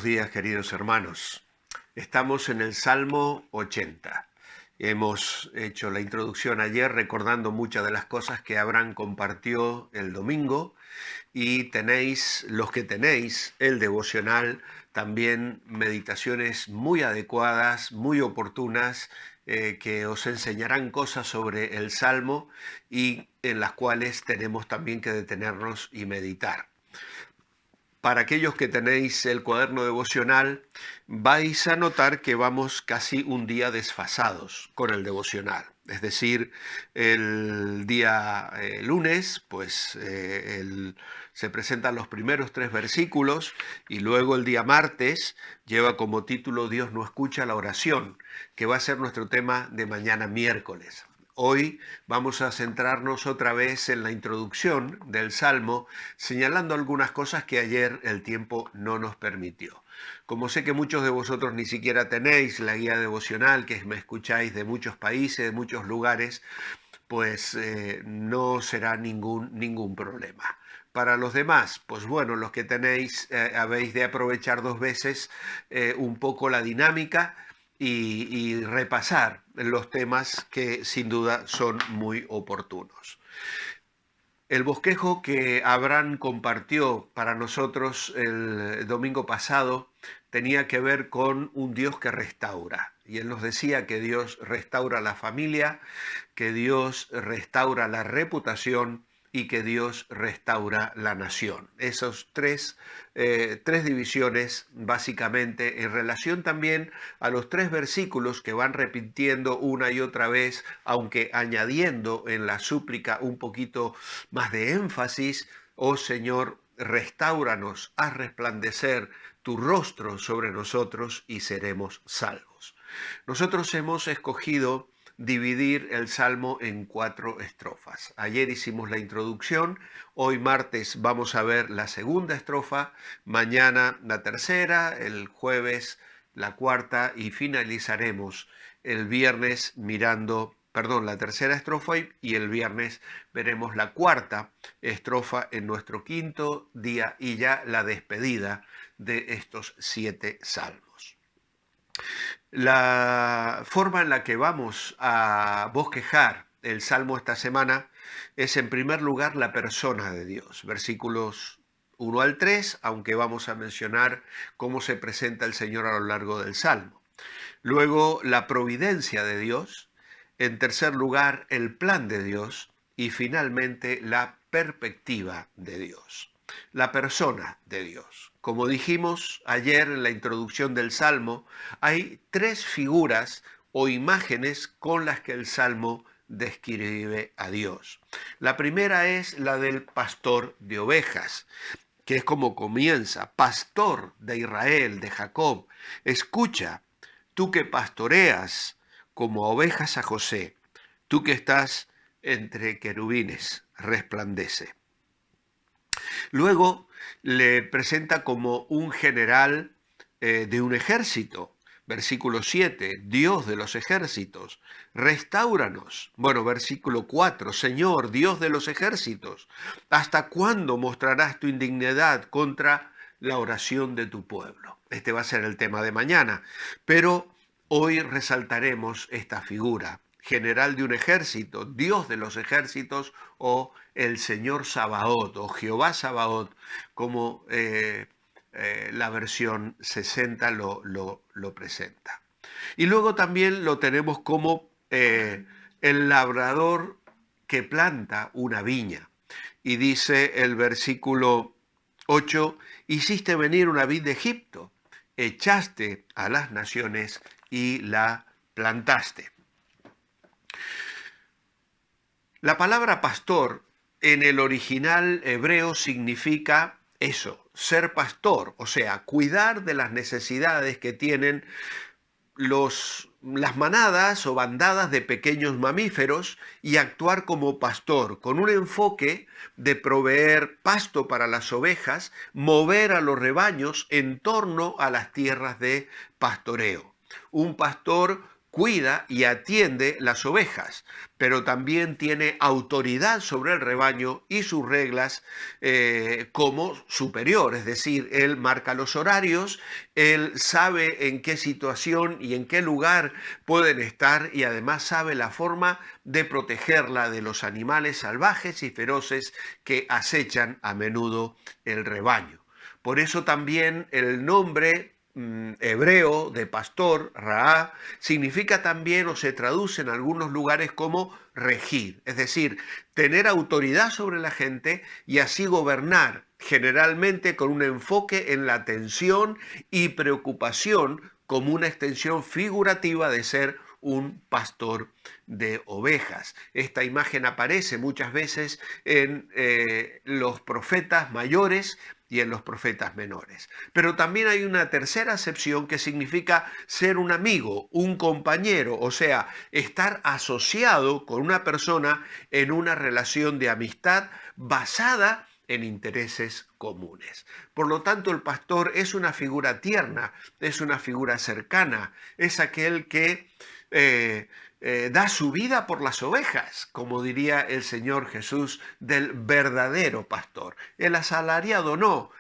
Buenos días, queridos hermanos. Estamos en el Salmo 80. Hemos hecho la introducción ayer recordando muchas de las cosas que Abraham compartió el domingo y tenéis, los que tenéis el devocional, también meditaciones muy adecuadas, muy oportunas, que os enseñarán cosas sobre el Salmo y en las cuales tenemos también que detenernos y meditar. Para aquellos que tenéis el cuaderno devocional, vais a notar que vamos casi un día desfasados con el devocional. Es decir, el día lunes, pues se presentan los primeros 3 versículos y luego el día martes lleva como título Dios no escucha la oración, que va a ser nuestro tema de mañana miércoles. Hoy vamos a centrarnos otra vez en la introducción del Salmo, señalando algunas cosas que ayer el tiempo no nos permitió. Como sé que muchos de vosotros ni siquiera tenéis la guía devocional, que me escucháis de muchos países, de muchos lugares, pues no será ningún problema. Para los demás, pues bueno, los que tenéis, habéis de aprovechar 2 veces un poco la dinámica y repasar los temas que sin duda son muy oportunos. El bosquejo que Abraham compartió para nosotros el domingo pasado tenía que ver con un Dios que restaura. Y él nos decía que Dios restaura la familia, que Dios restaura la reputación y que Dios restaura la nación. Esos tres divisiones básicamente en relación también a los 3 versículos que van repitiendo una y otra vez, aunque añadiendo en la súplica un poquito más de énfasis. Oh Señor, restáuranos, haz resplandecer tu rostro sobre nosotros y seremos salvos. Nosotros hemos escogido dividir el Salmo en 4 estrofas. Ayer hicimos la introducción, hoy martes vamos a ver la segunda estrofa, mañana la tercera, el jueves la cuarta y finalizaremos el viernes la tercera estrofa y el viernes veremos la cuarta estrofa en nuestro quinto día y ya la despedida de estos 7 salmos. La forma en la que vamos a bosquejar el Salmo esta semana es en primer lugar la persona de Dios, versículos 1 al 3, aunque vamos a mencionar cómo se presenta el Señor a lo largo del Salmo. Luego la providencia de Dios, en tercer lugar el plan de Dios y finalmente la perspectiva de Dios, la persona de Dios. Como dijimos ayer en la introducción del Salmo, hay 3 figuras o imágenes con las que el Salmo describe a Dios. La primera es la del pastor de ovejas, que es como comienza: pastor de Israel, de Jacob, escucha, tú que pastoreas como ovejas a José, tú que estás entre querubines, resplandece. Luego le presenta como un general de un ejército. Versículo 7, Dios de los ejércitos, restáuranos. Bueno, versículo 4, Señor, Dios de los ejércitos, ¿hasta cuándo mostrarás tu indignidad contra la oración de tu pueblo? Este va a ser el tema de mañana, pero hoy resaltaremos esta figura: general de un ejército, Dios de los ejércitos, o el Señor Sabaoth, o Jehová Sabaoth, como la versión 60 lo presenta. Y luego también lo tenemos como el labrador que planta una viña. Y dice el versículo 8, hiciste venir una vid de Egipto, echaste a las naciones y la plantaste. La palabra pastor en el original hebreo significa eso, ser pastor, o sea, cuidar de las necesidades que tienen las manadas o bandadas de pequeños mamíferos y actuar como pastor, con un enfoque de proveer pasto para las ovejas, mover a los rebaños en torno a las tierras de pastoreo. Un pastor cuida y atiende las ovejas, pero también tiene autoridad sobre el rebaño y sus reglas como superior, es decir, él marca los horarios, él sabe en qué situación y en qué lugar pueden estar y además sabe la forma de protegerla de los animales salvajes y feroces que acechan a menudo el rebaño. Por eso también el nombre hebreo de pastor, Raá, significa también o se traduce en algunos lugares como regir, es decir, tener autoridad sobre la gente y así gobernar, generalmente con un enfoque en la atención y preocupación como una extensión figurativa de ser un pastor de ovejas. Esta imagen aparece muchas veces en los profetas mayores y en los profetas menores. Pero también hay una tercera acepción que significa ser un amigo, un compañero, o sea, estar asociado con una persona en una relación de amistad basada en intereses comunes. Por lo tanto, el pastor es una figura tierna, es una figura cercana, es aquel que da su vida por las ovejas, como diría el Señor Jesús del verdadero pastor. El asalariado no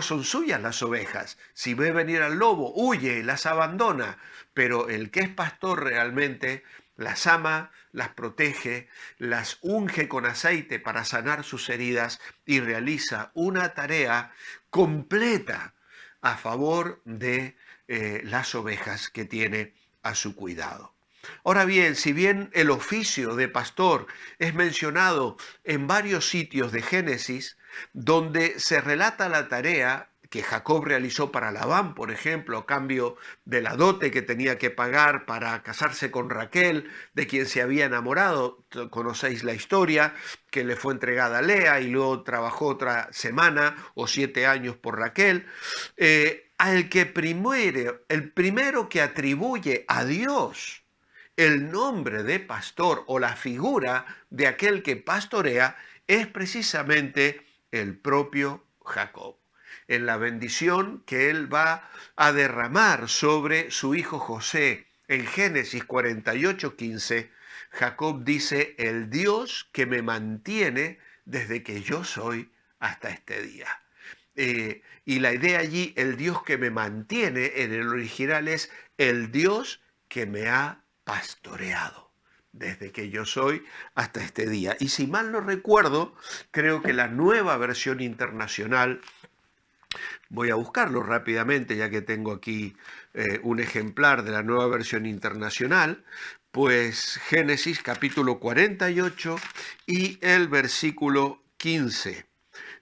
son suyas las ovejas. Si ve venir al lobo, huye, las abandona, pero el que es pastor realmente las ama, las protege, las unge con aceite para sanar sus heridas y realiza una tarea completa a favor de las ovejas que tiene a su cuidado. Ahora bien, si bien el oficio de pastor es mencionado en varios sitios de Génesis, donde se relata la tarea que Jacob realizó para Labán, por ejemplo, a cambio de la dote que tenía que pagar para casarse con Raquel, de quien se había enamorado, conocéis la historia, que le fue entregada a Lea y luego trabajó otra semana o 7 años por Raquel, el primero que atribuye a Dios el nombre de pastor o la figura de aquel que pastorea es precisamente el propio Jacob, en la bendición que él va a derramar sobre su hijo José. En Génesis 48:15, Jacob dice, el Dios que me mantiene desde que yo soy hasta este día. Y la idea allí, el Dios que me mantiene, en el original es el Dios que me ha pastoreado desde que yo soy hasta este día. Y si mal no recuerdo, creo que la nueva versión internacional, voy a buscarlo rápidamente ya que tengo aquí un ejemplar de la nueva versión internacional, pues Génesis capítulo 48 y el versículo 15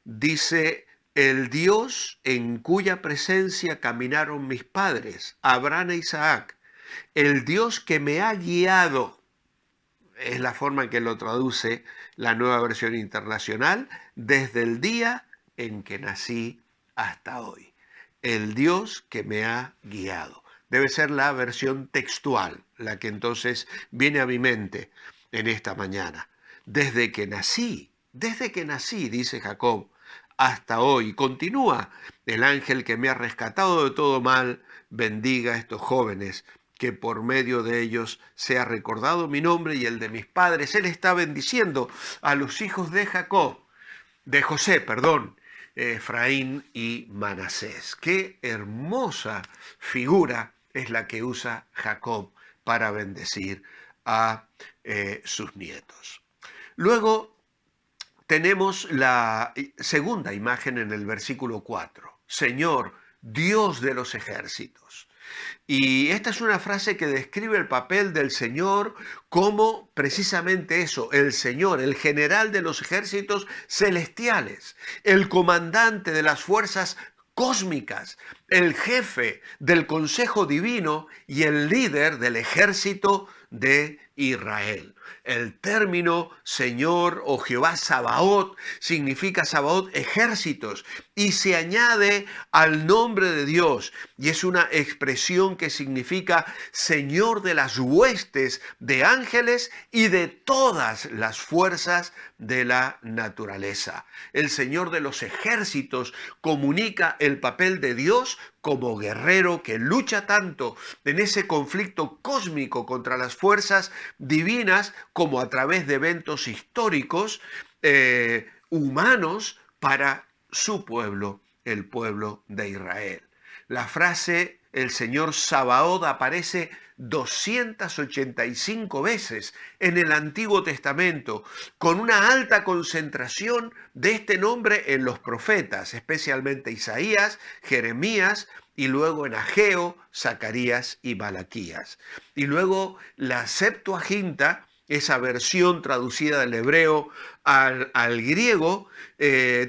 dice, el Dios en cuya presencia caminaron mis padres, Abraham e Isaac, el Dios que me ha guiado, es la forma en que lo traduce la nueva versión internacional, desde el día en que nací hasta hoy. El Dios que me ha guiado. Debe ser la versión textual, la que entonces viene a mi mente en esta mañana. Desde que nací, dice Jacob, hasta hoy. Continúa, el ángel que me ha rescatado de todo mal, bendiga a estos jóvenes, que por medio de ellos sea recordado mi nombre y el de mis padres. Él está bendiciendo a los hijos de Jacob, de José, perdón, Efraín y Manasés. Qué hermosa figura es la que usa Jacob para bendecir a sus nietos. Luego tenemos la segunda imagen en el versículo 4. Señor, Dios de los ejércitos. Y esta es una frase que describe el papel del Señor como precisamente eso, el Señor, el general de los ejércitos celestiales, el comandante de las fuerzas cósmicas, el jefe del consejo divino y el líder del ejército de Israel. El término Señor o Jehová Sabaoth significa Sabaoth ejércitos y se añade al nombre de Dios y es una expresión que significa Señor de las huestes de ángeles y de todas las fuerzas de la naturaleza. El Señor de los ejércitos comunica el papel de Dios como guerrero que lucha tanto en ese conflicto cósmico contra las fuerzas divinas como a través de eventos históricos humanos para su pueblo, el pueblo de Israel. La frase el Señor Sabaoth aparece 285 veces en el Antiguo Testamento, con una alta concentración de este nombre en los profetas, especialmente Isaías, Jeremías y luego en Ageo, Zacarías y Malaquías. Y luego la Septuaginta, esa versión traducida del hebreo al griego,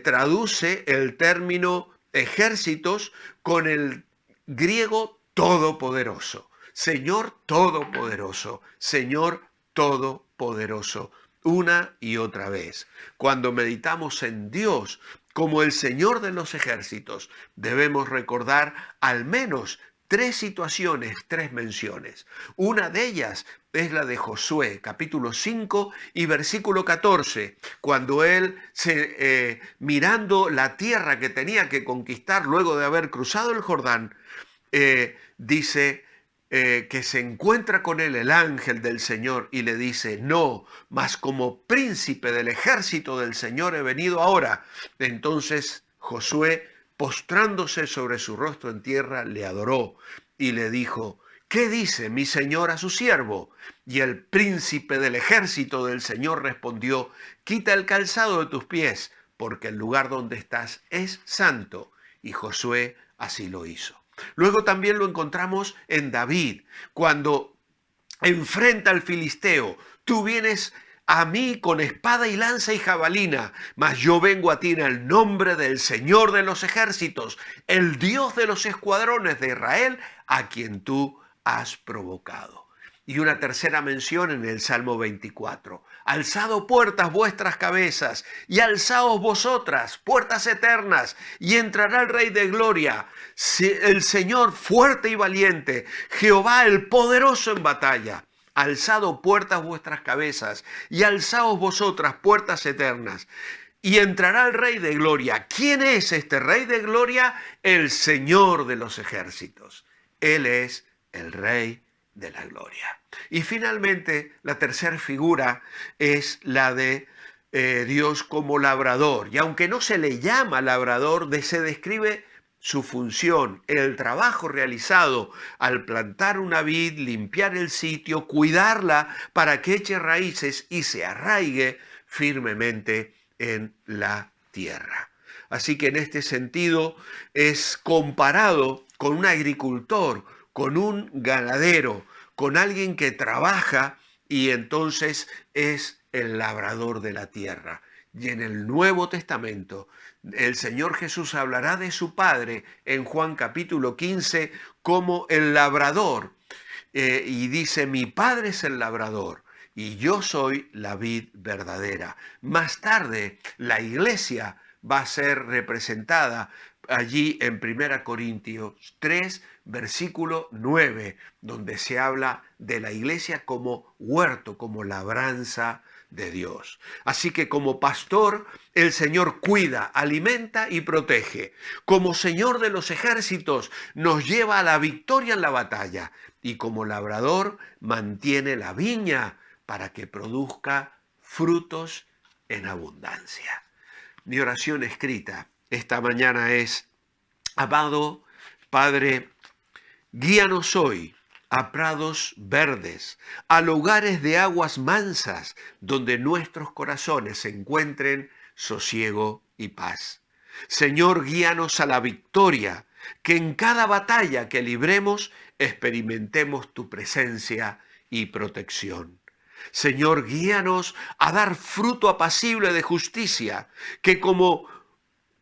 traduce el término ejércitos con el griego todopoderoso. Señor todopoderoso, Señor todopoderoso, una y otra vez. Cuando meditamos en Dios como el Señor de los ejércitos, debemos recordar al menos tres situaciones, tres menciones. Una de ellas es la de Josué, capítulo 5 y versículo 14, cuando él, mirando la tierra que tenía que conquistar luego de haber cruzado el Jordán, dice que se encuentra con él el ángel del Señor y le dice, no, mas como príncipe del ejército del Señor he venido ahora. Entonces Josué, postrándose sobre su rostro en tierra, le adoró y le dijo, ¿qué dice mi señor a su siervo? Y el príncipe del ejército del Señor respondió, quita el calzado de tus pies, porque el lugar donde estás es santo. Y Josué así lo hizo. Luego también lo encontramos en David, cuando enfrenta al filisteo. Tú vienes a mí con espada y lanza y jabalina, mas yo vengo a ti en el nombre del Señor de los ejércitos, el Dios de los escuadrones de Israel, a quien tú has provocado. Y una tercera mención en el Salmo 24. Alzado puertas vuestras cabezas, y alzaos vosotras, puertas eternas, y entrará el Rey de Gloria, el Señor fuerte y valiente, Jehová el poderoso en batalla. Alzado puertas vuestras cabezas, y alzaos vosotras, puertas eternas, y entrará el Rey de Gloria. ¿Quién es este Rey de Gloria? El Señor de los ejércitos. Él es el Rey de la Gloria. Y finalmente, la tercera figura es la de Dios como labrador. Y aunque no se le llama labrador, se describe su función, el trabajo realizado al plantar una vid, limpiar el sitio, cuidarla para que eche raíces y se arraigue firmemente en la tierra. Así que en este sentido es comparado con un agricultor, con un ganadero, con alguien que trabaja y entonces es el labrador de la tierra. Y en el Nuevo Testamento, el Señor Jesús hablará de su Padre en Juan capítulo 15 como el labrador. Y dice, mi Padre es el labrador y yo soy la vid verdadera. Más tarde, la iglesia va a ser representada allí en 1 Corintios 3, versículo 9, donde se habla de la iglesia como huerto, como labranza de Dios. Así que como pastor, el Señor cuida, alimenta y protege. Como Señor de los ejércitos, nos lleva a la victoria en la batalla. Y como labrador, mantiene la viña para que produzca frutos en abundancia. Mi oración escrita esta mañana es, amado Padre, guíanos hoy a prados verdes, a lugares de aguas mansas, donde nuestros corazones encuentren sosiego y paz. Señor, guíanos a la victoria, que en cada batalla que libremos experimentemos tu presencia y protección. Señor, guíanos a dar fruto apacible de justicia, que como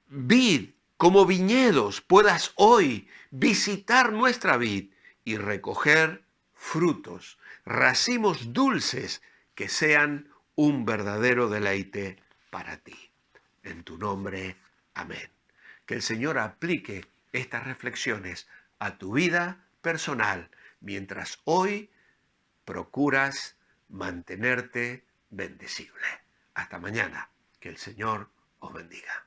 vid, como viñedos, puedas hoy visitar nuestra vid y recoger frutos racimos dulces que sean un verdadero deleite para ti. En tu nombre, amén. Que el Señor aplique estas reflexiones a tu vida personal mientras hoy procuras mantenerte bendecible. Hasta mañana. Que el Señor os bendiga.